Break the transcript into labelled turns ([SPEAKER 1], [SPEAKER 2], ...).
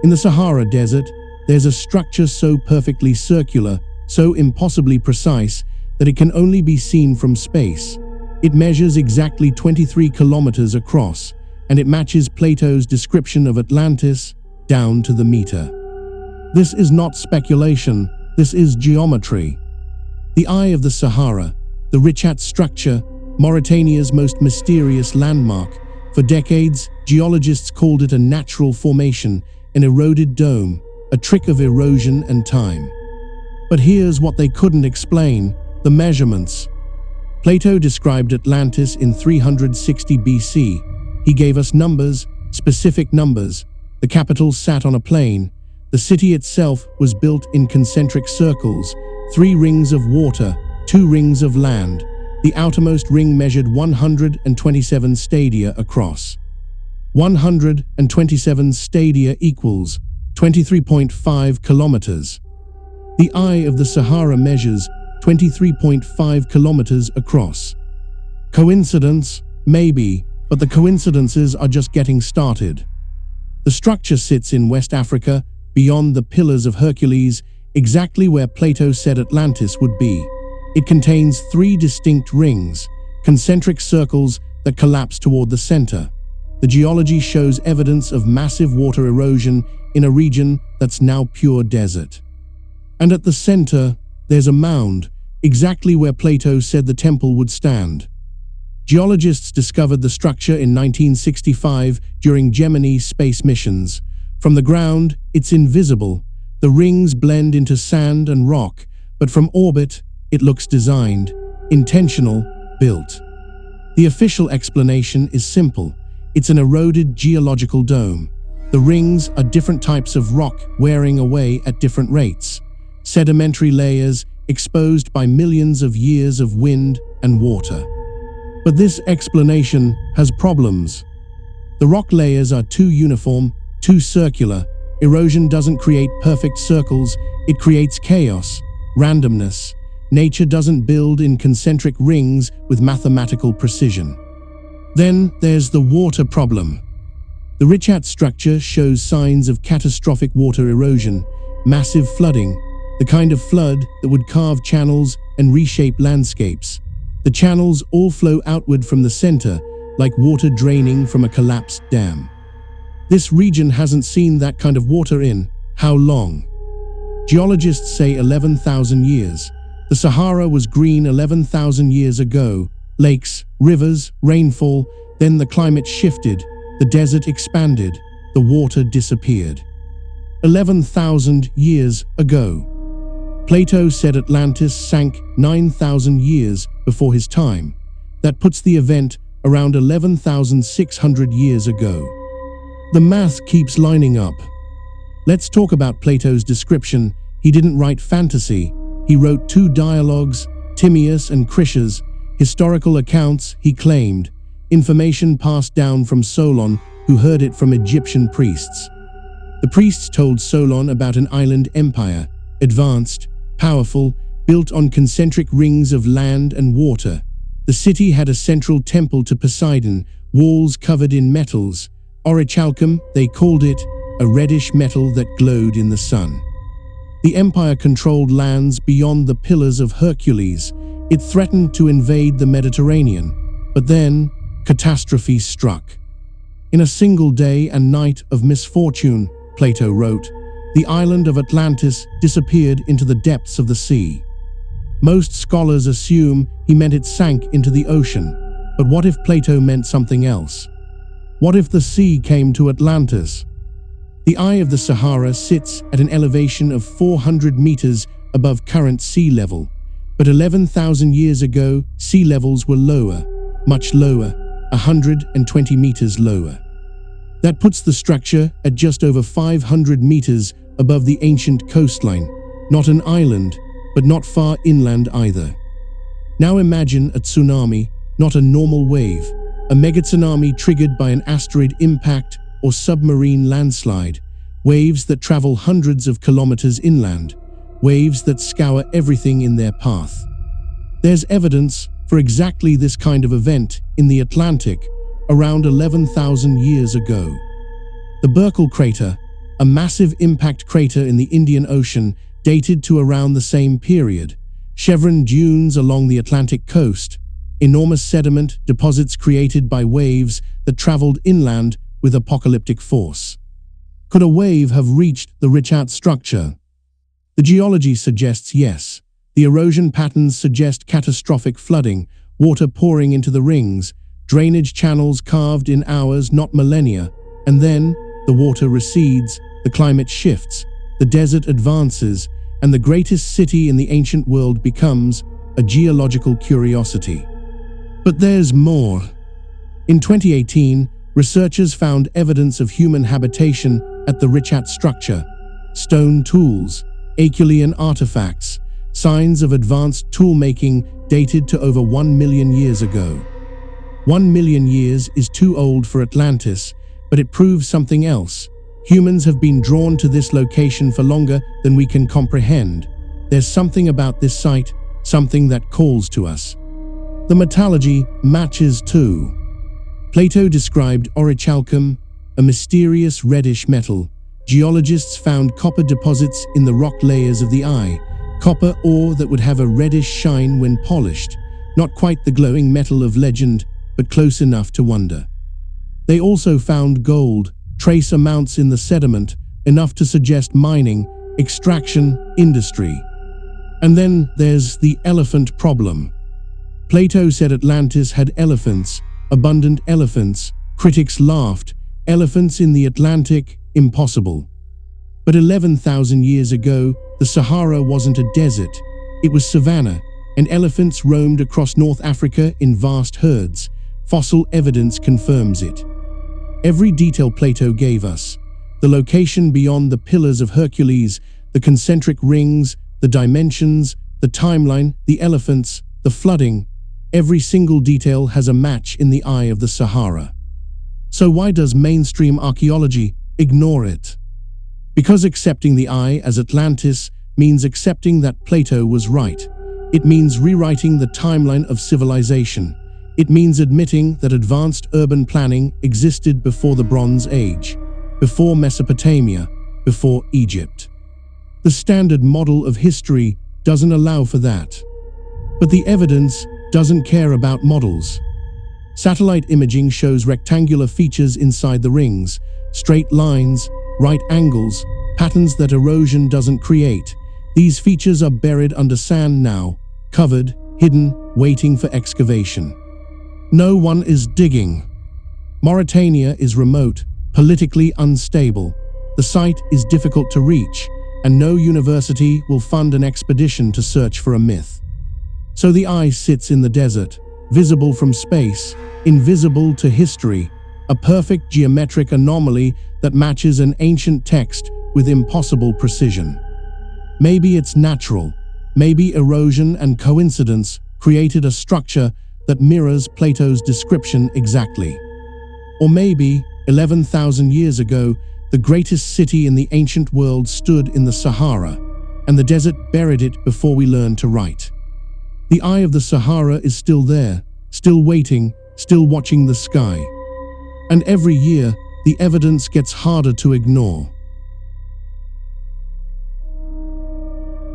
[SPEAKER 1] In the Sahara Desert, there's a structure so perfectly circular, so impossibly precise, that it can only be seen from space. It measures exactly 23 kilometers across, and it matches Plato's description of Atlantis down to the meter. This is not speculation, this is geometry. The Eye of the Sahara, the Richat Structure, Mauritania's most mysterious landmark. For decades, geologists called it a natural formation, an eroded dome, a trick of erosion and time. But here's what they couldn't explain: the measurements. Plato described Atlantis in 360 BC. He gave us numbers, specific numbers. The capital sat on a plain. The city itself was built in concentric circles, 3 rings of water, 2 rings of land. The outermost ring measured 127 stadia across. 127 stadia equals 23.5 kilometers. The Eye of the Sahara measures 23.5 kilometers across. Coincidence? Maybe, but the coincidences are just getting started. The structure sits in West Africa, beyond the Pillars of Hercules, exactly where Plato said Atlantis would be. It contains 3 distinct rings, concentric circles that collapse toward the center. The geology shows evidence of massive water erosion in a region that's now pure desert. And at the center, there's a mound, exactly where Plato said the temple would stand. Geologists discovered the structure in 1965 during Gemini space missions. From the ground, it's invisible. The rings blend into sand and rock, but from orbit, it looks designed, intentional, built. The official explanation is simple. It's an eroded geological dome. The rings are different types of rock wearing away at different rates. Sedimentary layers exposed by millions of years of wind and water. But this explanation has problems. The rock layers are too uniform, too circular. Erosion doesn't create perfect circles, it creates chaos, randomness. Nature doesn't build in concentric rings with mathematical precision. Then there's the water problem. The Richat Structure shows signs of catastrophic water erosion, massive flooding, the kind of flood that would carve channels and reshape landscapes. The channels all flow outward from the center, like water draining from a collapsed dam. This region hasn't seen that kind of water in how long? Geologists say 11,000 years. The Sahara was green 11,000 years ago. Lakes, rivers, rainfall, then the climate shifted, the desert expanded, the water disappeared. 11,000 years ago. Plato said Atlantis sank 9,000 years before his time. That puts the event around 11,600 years ago. The math keeps lining up. Let's talk about Plato's description. He didn't write fantasy. He wrote 2 dialogues, Timaeus and Critias, historical accounts, he claimed, information passed down from Solon, who heard it from Egyptian priests. The priests told Solon about an island empire, advanced, powerful, built on concentric rings of land and water. The city had a central temple to Poseidon, walls covered in metals. Orichalcum, they called it, a reddish metal that glowed in the sun. The empire controlled lands beyond the Pillars of Hercules. It threatened to invade the Mediterranean. But then, catastrophe struck. In a single day and night of misfortune, Plato wrote, the island of Atlantis disappeared into the depths of the sea. Most scholars assume he meant it sank into the ocean. But what if Plato meant something else? What if the sea came to Atlantis? The Eye of the Sahara sits at an elevation of 400 meters above current sea level. But 11,000 years ago, sea levels were lower, much lower, 120 meters lower. That puts the structure at just over 500 meters above the ancient coastline. Not an island, but not far inland either. Now imagine a tsunami, not a normal wave, a megatsunami triggered by an asteroid impact or submarine landslide, waves that travel hundreds of kilometers inland, waves that scour everything in their path. There's evidence for exactly this kind of event in the Atlantic around 11,000 years ago. The Burckle crater, a massive impact crater in the Indian Ocean dated to around the same period, chevron dunes along the Atlantic coast, enormous sediment deposits created by waves that traveled inland with apocalyptic force. Could a wave have reached the Richat Structure? The geology suggests yes. The erosion patterns suggest catastrophic flooding, water pouring into the rings, drainage channels carved in hours, not millennia, and then the water recedes, the climate shifts, the desert advances, and the greatest city in the ancient world becomes a geological curiosity. But there's more. In 2018, researchers found evidence of human habitation at the Richat Structure: stone tools, Herculean artifacts, signs of advanced tool-making dated to over 1 million years ago. 1 million years is too old for Atlantis, but it proves something else. Humans have been drawn to this location for longer than we can comprehend. There's something about this site, something that calls to us. The metallurgy matches too. Plato described Orichalcum, a mysterious reddish metal. Geologists found copper deposits in the rock layers of the eye, copper ore that would have a reddish shine when polished, not quite the glowing metal of legend, but close enough to wonder. They also found gold, trace amounts in the sediment, enough to suggest mining, extraction, industry. And then there's the elephant problem. Plato said Atlantis had elephants, abundant elephants. Critics laughed. Elephants in the Atlantic? Impossible. But 11,000 years ago, the Sahara wasn't a desert. It was savanna, and elephants roamed across North Africa in vast herds. Fossil evidence confirms it. Every detail Plato gave us, the location beyond the Pillars of Hercules, the concentric rings, the dimensions, the timeline, the elephants, the flooding, every single detail has a match in the eye of the Sahara. So why does mainstream archaeology ignore it? Because accepting the eye as Atlantis means accepting that Plato was right. It means rewriting the timeline of civilization. It means admitting that advanced urban planning existed before the Bronze Age, before Mesopotamia, before Egypt. The standard model of history doesn't allow for that. But the evidence doesn't care about models. Satellite imaging shows rectangular features inside the rings, straight lines, right angles, patterns that erosion doesn't create. These features are buried under sand now, covered, hidden, waiting for excavation. No one is digging. Mauritania is remote, politically unstable. The site is difficult to reach, and no university will fund an expedition to search for a myth. So the eye sits in the desert, visible from space, invisible to history, a perfect geometric anomaly that matches an ancient text with impossible precision. Maybe it's natural. Maybe erosion and coincidence created a structure that mirrors Plato's description exactly. Or maybe, 11,000 years ago, the greatest city in the ancient world stood in the Sahara, and the desert buried it before we learned to write. The eye of the Sahara is still there, still waiting, still watching the sky. And every year, the evidence gets harder to ignore.